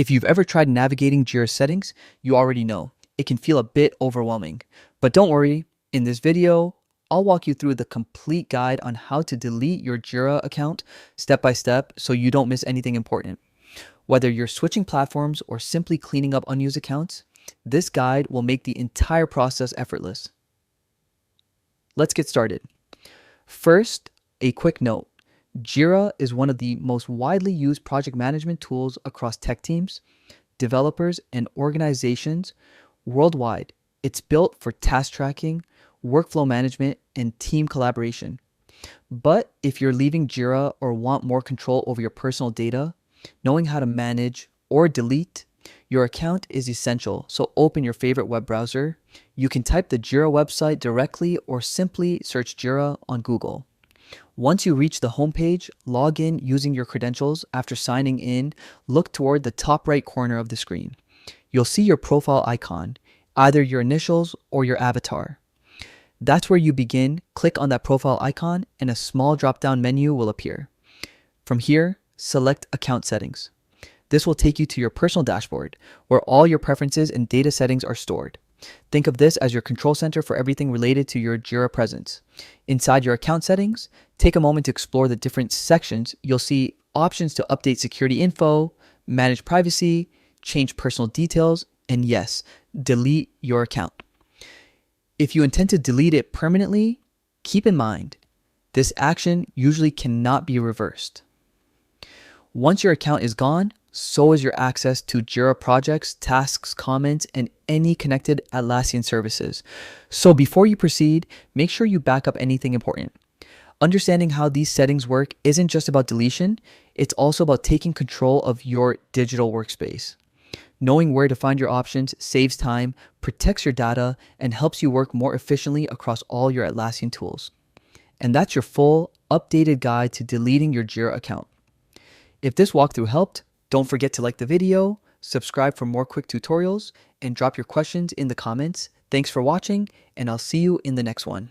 If you've ever tried navigating Jira settings, you already know it can feel a bit overwhelming. But don't worry, in this video, I'll walk you through the complete guide on how to delete your Jira account step by step so you don't miss anything important. Whether you're switching platforms or simply cleaning up unused accounts, this guide will make the entire process effortless. Let's get started. First, a quick note. Jira is one of the most widely used project management tools across tech teams, developers, and organizations worldwide. It's built for task tracking, workflow management, and team collaboration. But if you're leaving Jira or want more control over your personal data, knowing how to manage or delete your account is essential. So open your favorite web browser. You can type the Jira website directly or simply search Jira on Google. Once you reach the homepage, log in using your credentials. After signing in, look toward the top right corner of the screen. You'll see your profile icon, either your initials or your avatar. That's where you begin. Click on that profile icon and a small drop-down menu will appear. From here, select Account Settings. This will take you to your personal dashboard, where all your preferences and data settings are stored. Think of this as your control center for everything related to your Jira presence. Inside your account settings, take a moment to explore the different sections. You'll see options to update security info, manage privacy, change personal details, and yes, delete your account. If you intend to delete it permanently, keep in mind, this action usually cannot be reversed. Once your account is gone, so is your access to Jira projects, tasks, comments, and any connected Atlassian services. So before you proceed, make sure you back up anything important. Understanding how these settings work isn't just about deletion, it's also about taking control of your digital workspace. Knowing where to find your options saves time, protects your data, and helps you work more efficiently across all your Atlassian tools. And that's your full, updated guide to deleting your Jira account. If this walkthrough helped, don't forget to like the video, subscribe for more quick tutorials, and drop your questions in the comments. Thanks for watching, and I'll see you in the next one.